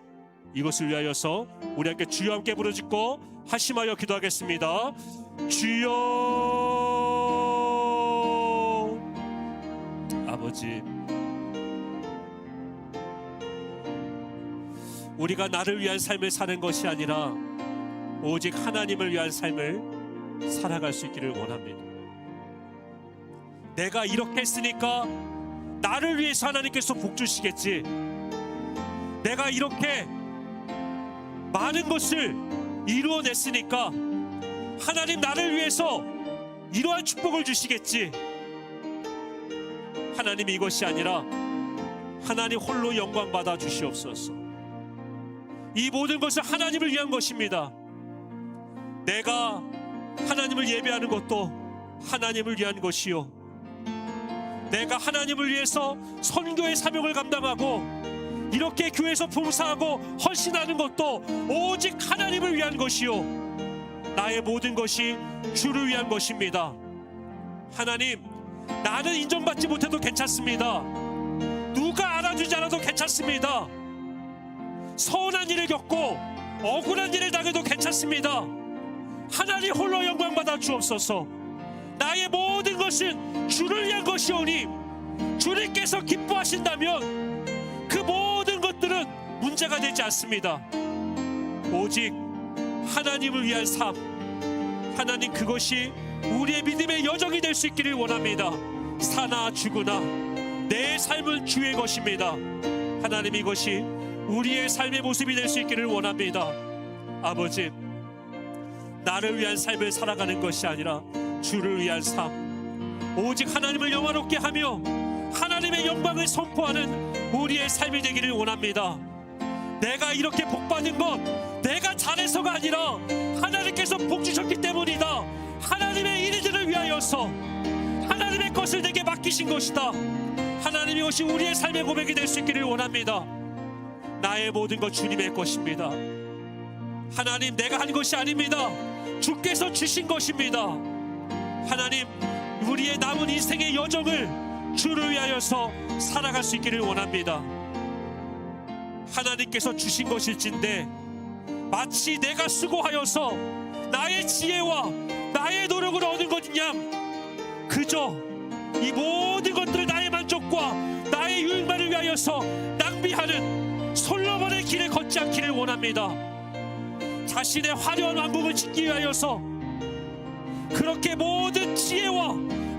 이것을 위하여서 우리 함께 주여 함께 부르짖고 하심하여 기도하겠습니다. 주여. 아버지, 우리가 나를 위한 삶을 사는 것이 아니라 오직 하나님을 위한 삶을 살아갈 수 있기를 원합니다. 내가 이렇게 했으니까 나를 위해서 하나님께서 복 주시겠지, 내가 이렇게 많은 것을 이루어냈으니까 하나님 나를 위해서 이러한 축복을 주시겠지. 하나님, 이것이 아니라 하나님 홀로 영광 받아 주시옵소서. 이 모든 것은 하나님을 위한 것입니다. 내가 하나님을 예배하는 것도 하나님을 위한 것이요, 내가 하나님을 위해서 선교의 사명을 감당하고 이렇게 교회에서 봉사하고 헌신하는 것도 오직 하나님을 위한 것이요, 나의 모든 것이 주를 위한 것입니다. 하나님, 나는 인정받지 못해도 괜찮습니다. 누가 알아주지 않아도 괜찮습니다. 서운한 일을 겪고 억울한 일을 당해도 괜찮습니다. 하나님 홀로 영광 받아 주옵소서. 나의 모든 것은 주를 위한 것이오니 주님께서 기뻐하신다면 그 모든 것들은 문제가 되지 않습니다. 오직 하나님을 위한 삶, 하나님, 그것이 우리의 믿음의 여정이 될 수 있기를 원합니다. 사나 죽으나 내 삶은 주의 것입니다. 하나님, 이것이 우리의 삶의 모습이 될 수 있기를 원합니다. 아버지, 나를 위한 삶을 살아가는 것이 아니라 주를 위한 삶, 오직 하나님을 영화롭게 하며 하나님의 영광을 선포하는 우리의 삶이 되기를 원합니다. 내가 이렇게 복받은 것 내가 잘해서가 아니라 하나님께서 복 주셨기 때문이다. 하나님의 일들을 위하여서 하나님의 것을 내게 맡기신 것이다. 하나님, 이것이 우리의 삶의 고백이 될 수 있기를 원합니다. 나의 모든 것 주님의 것입니다. 하나님, 내가 한 것이 아닙니다. 주께서 주신 것입니다. 하나님, 우리의 남은 인생의 여정을 주를 위하여서 살아갈 수 있기를 원합니다. 하나님께서 주신 것일진데 마치 내가 수고하여서 나의 지혜와 나의 노력을 얻은 것이냐, 그저 이 모든 것들을 나의 만족과 나의 유익만을 위하여서 낭비하는 솔로몬의 길을 걷지 않기를 원합니다. 자신의 화려한 왕국을 짓기 위하여서 그렇게 모든 지혜와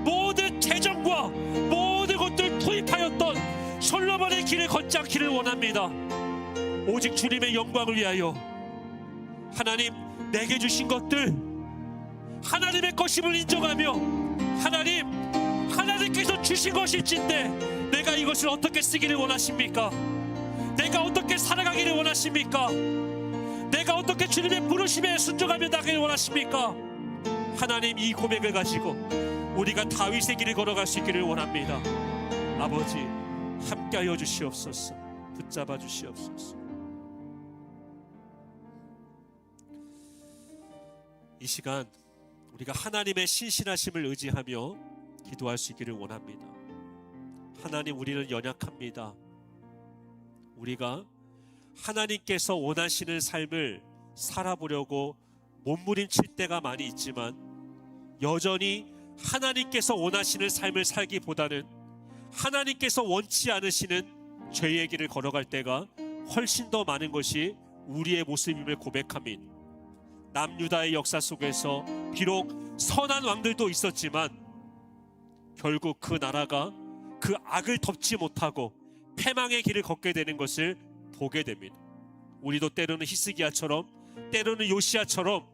모든 재정과 모든 것들을 투입하였던 솔로몬의 길을 걷지 않기를 원합니다. 오직 주님의 영광을 위하여 하나님, 내게 주신 것들 하나님의 것임을 인정하며 하나님께서 주신 것일진데 내가 이것을 어떻게 쓰기를 원하십니까? 내가 어떻게 살아가기를 원하십니까? 내가 어떻게 주님의 부르심에 순종하며 나가기를 원하십니까? 하나님, 이 고백을 가지고 우리가 다윗의 길을 걸어갈 수 있기를 원합니다. 아버지, 함께하여 주시옵소서. 붙잡아 주시옵소서. 이 시간 우리가 하나님의 신실하심을 의지하며 기도할 수 있기를 원합니다. 하나님, 우리는 연약합니다. 우리가 하나님께서 원하시는 삶을 살아보려고 몸부림칠 때가 많이 있지만, 여전히 하나님께서 원하시는 삶을 살기보다는 하나님께서 원치 않으시는 죄의 길을 걸어갈 때가 훨씬 더 많은 것이 우리의 모습임을 고백합니다. 남유다의 역사 속에서 비록 선한 왕들도 있었지만 결국 그 나라가 그 악을 덮지 못하고 패망의 길을 걷게 되는 것을 보게 됩니다. 우리도 때로는 히스기야처럼, 때로는 요시야처럼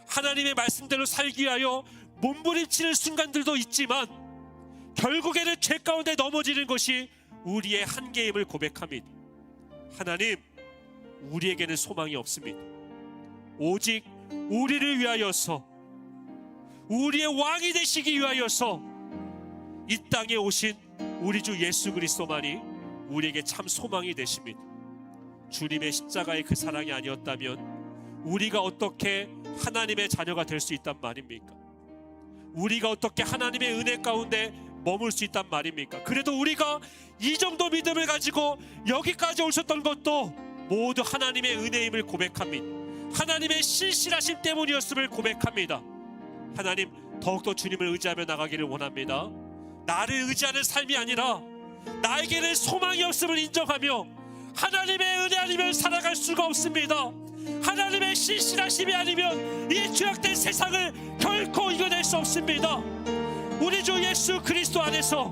하나님의 말씀대로 살기 위하여 몸부림치는 순간들도 있지만 결국에는 죄 가운데 넘어지는 것이 우리의 한계임을 고백합니다. 하나님, 우리에게는 소망이 없습니다. 오직 우리를 위하여서, 우리의 왕이 되시기 위하여서 이 땅에 오신 우리 주 예수 그리스도만이 우리에게 참 소망이 되십니다. 주님의 십자가의 그 사랑이 아니었다면 우리가 어떻게 하나님의 자녀가 될 수 있단 말입니까? 우리가 어떻게 하나님의 은혜 가운데 머물 수 있단 말입니까? 그래도 우리가 이 정도 믿음을 가지고 여기까지 오셨던 것도 모두 하나님의 은혜임을 고백합니다. 하나님의 신실하심 때문이었음을 고백합니다. 하나님, 더욱더 주님을 의지하며 나가기를 원합니다. 나를 의지하는 삶이 아니라 나에게는 소망이 없음을 인정하며 하나님의 은혜 아니면 살아갈 수가 없습니다. 하나님의 신실하심이 아니면 이 죄악된 세상을 결코 이겨낼 수 없습니다. 우리 주 예수 그리스도 안에서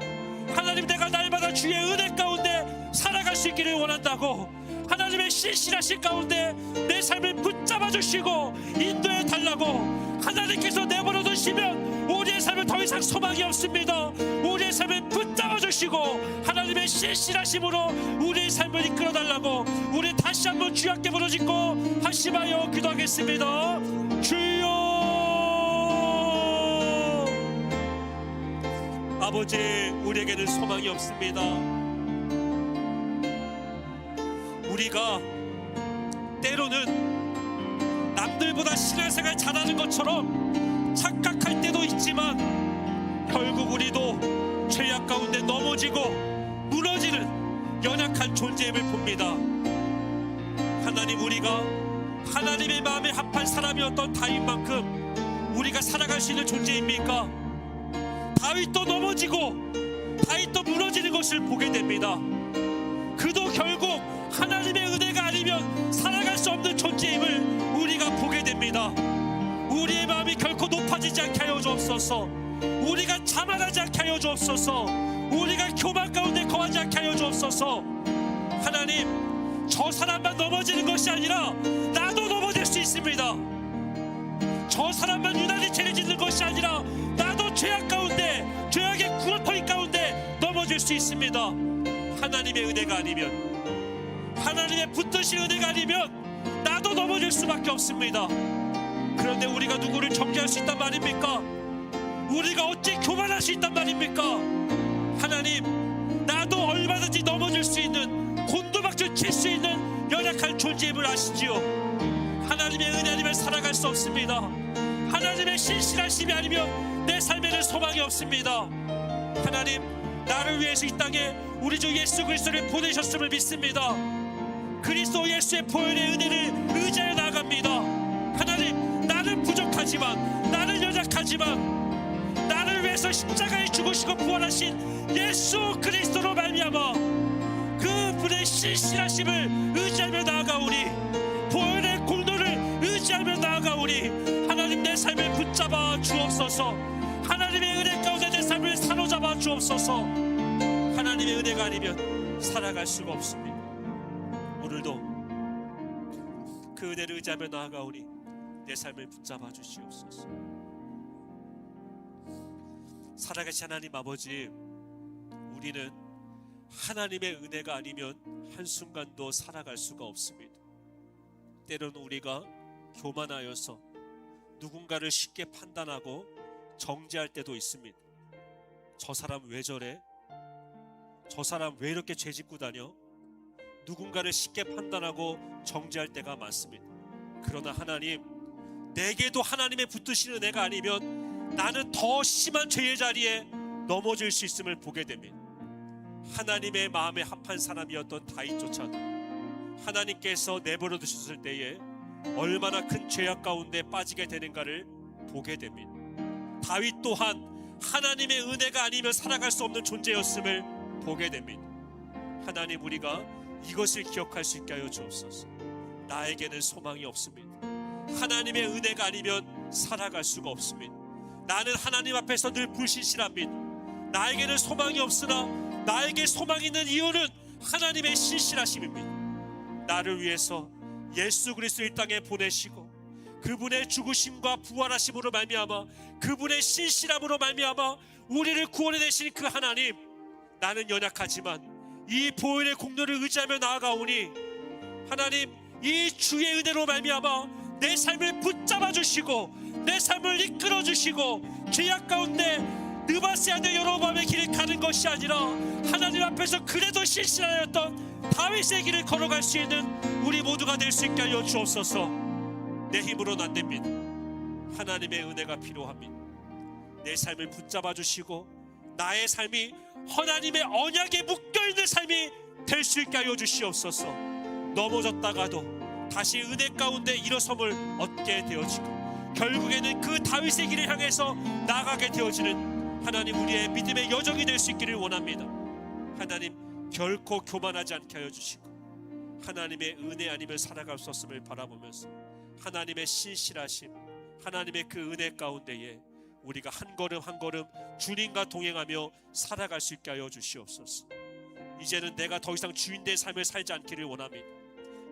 하나님, 내가 날마다 주의 은혜 가운데 살아갈 수 있기를 원한다고 하나님의 신실하신 가운데 내 삶을 붙잡아 주시고 인도해 달라고 하나님께서 내버려 두시면 우리의 삶은 더 이상 소망이 없습니다. 우리의 삶을 붙잡아 주시고 하나님의 신실하심으로 우리의 삶을 이끌어 달라고 우리 다시 한번 주 앞에 부르짖고 한심하여 기도하겠습니다. 주여, 아버지, 우리에게는 소망이 없습니다. 우리가 때로는 남들보다 신앙생활 잘하는 것처럼 착각할 때도 있지만 결국 우리도 죄악 가운데 넘어지고 무너지는 연약한 존재임을 봅니다. 하나님, 우리가 하나님의 마음에 합한 사람이었던 다윗만큼 우리가 살아갈 수 있는 존재입니까? 다윗도 넘어지고 다윗도 무너지는 것을 보게 됩니다. 그도 결국 하나님의 은혜가 아니면 살아갈 수 없는 존재임을 우리가 보게 됩니다. 우리의 마음이 결코 높아지지 않게 하여 주옵소서. 우리가 자만하지 않게 하여 주옵소서. 우리가 교만 가운데 거하지 않게 하여 주옵소서. 하나님, 저 사람만 넘어지는 것이 아니라 나도 넘어질 수 있습니다. 저 사람만 유난히 죄를 짓는 것이 아니라 나도 죄악 가운데, 죄악의 구렁텅이 가운데 넘어질 수 있습니다. 하나님의 은혜가 아니면, 하나님의 붙드신 은혜가 아니면 나도 넘어질 수밖에 없습니다. 그런데 우리가 누구를 정죄할 수 있단 말입니까? 우리가 어찌 교만할 수 있단 말입니까? 하나님, 나도 얼마든지 넘어질 수 있는, 곤두박질 칠 수 있는 연약한 존재임을 아시지요. 하나님의 은혜 아니면 살아갈 수 없습니다. 하나님의 신실하심이 아니면 내 삶에는 소망이 없습니다. 하나님, 나를 위해서 이 땅에 우리 주 예수 그리스도를 보내셨음을 믿습니다. 그리스도 예수의 보혈의 은혜를 의지하여 나아갑니다. 하나님, 나는 부족하지만, 나는 연약하지만 나를 위해서 십자가에 죽으시고 부활하신 예수 그리스도로 말미암아 그분의 신실하심을 의지하며 나아가오니, 보혈의 공로를 의지하며 나아가오니, 하나님, 내 삶을 붙잡아 주옵소서. 하나님의 은혜 가운데 내 삶을 사로잡아 주옵소서. 하나님의 은혜가 아니면 살아갈 수가 없습니다. 오늘도 그 은혜를 의지하며 나아가오니 내 삶을 붙잡아 주시옵소서. 살아계신 하나님 아버지, 우리는 하나님의 은혜가 아니면 한순간도 살아갈 수가 없습니다. 때로는 우리가 교만하여서 누군가를 쉽게 판단하고 정죄할 때도 있습니다. 저 사람 왜 저래? 저 사람 왜 이렇게 죄짓고 다녀? 누군가를 쉽게 판단하고 정죄할 때가 많습니다. 그러나 하나님, 내게도 하나님의 붙드시는 은혜가 아니면 나는 더 심한 죄의 자리에 넘어질 수 있음을 보게 됩니다. 하나님의 마음에 합한 사람이었던 다윗조차도 하나님께서 내버려 두셨을 때에 얼마나 큰 죄악 가운데 빠지게 되는가를 보게 됩니다. 다윗 또한 하나님의 은혜가 아니면 살아갈 수 없는 존재였음을 보게 됩니다. 하나님, 우리가 이것을 기억할 수 있게 하여 주옵소서. 나에게는 소망이 없습니다. 하나님의 은혜가 아니면 살아갈 수가 없습니다. 나는 하나님 앞에서 늘 불신실합니다. 나에게는 소망이 없으나 나에게 소망이 있는 이유는 하나님의 신실하심입니다. 나를 위해서 예수 그리스도 이 땅에 보내시고 그분의 죽으심과 부활하심으로 말미암아 그분의 신실함으로 말미암아 우리를 구원해 내신 그 하나님, 나는 연약하지만 이 보혈의 공로를 의지하며 나아가오니 하나님, 이 주의 은혜로 말미암아 내 삶을 붙잡아 주시고 내 삶을 이끌어 주시고 죄악 가운데 느바세아의 여로보암의 길을 가는 것이 아니라 하나님 앞에서 그래도 신실하였던 다윗의 길을 걸어갈 수 있는 우리 모두가 될 수 있게 하여 주옵소서. 내 힘으로는 안 됩니다. 하나님의 은혜가 필요합니다. 내 삶을 붙잡아 주시고 나의 삶이 하나님의 언약에 묶여있는 삶이 될 수 있게 하여 주시옵소서. 넘어졌다가도 다시 은혜 가운데 일어섬을 얻게 되어지고 결국에는 그 다윗의 길을 향해서 나가게 되어지는 하나님, 우리의 믿음의 여정이 될 수 있기를 원합니다. 하나님, 결코 교만하지 않게 하여 주시고 하나님의 은혜 아니면 살아갈 수 없음을 바라보면서 하나님의 신실하심, 하나님의 그 은혜 가운데에 우리가 한 걸음 한 걸음 주님과 동행하며 살아갈 수 있게 하여 주시옵소서. 이제는 내가 더 이상 주인된 삶을 살지 않기를 원합니다.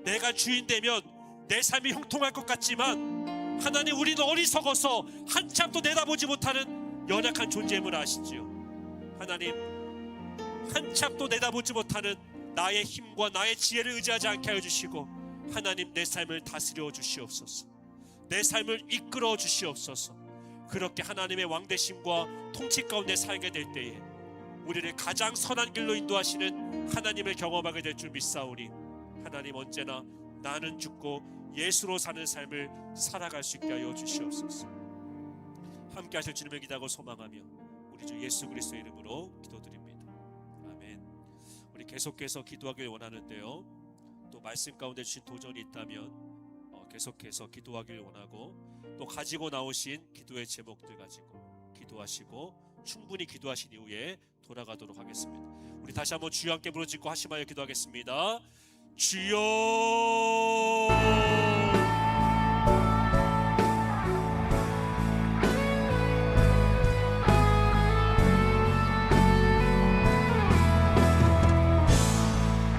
내가 주인되면 내 삶이 형통할 것 같지만 하나님, 우리는 어리석어서 한참도 내다보지 못하는 연약한 존재임을 아시지요. 하나님, 한참도 내다보지 못하는 나의 힘과 나의 지혜를 의지하지 않게 하여 주시고 하나님, 내 삶을 다스려 주시옵소서. 내 삶을 이끌어 주시옵소서. 그렇게 하나님의 왕되심과 통치 가운데 살게 될 때에 우리를 가장 선한 길로 인도하시는 하나님을 경험하게 될 줄 믿사오니 하나님, 언제나 나는 죽고 예수로 사는 삶을 살아갈 수 있게 하여 주시옵소서. 함께 하실 주님을 기도하고 소망하며 우리 주 예수 그리스도의 이름으로 기도드립니다. 아멘. 우리 계속해서 기도하길 원하는데요, 또 말씀 가운데 주신 도전이 있다면 계속해서 기도하길 원하고 또 가지고 나오신 기도의 제목들 가지고 기도하시고 충분히 기도하신 이후에 돌아가도록 하겠습니다. 우리 다시 한번 주여 함께 부르짖고 하심하여 기도하겠습니다. 주여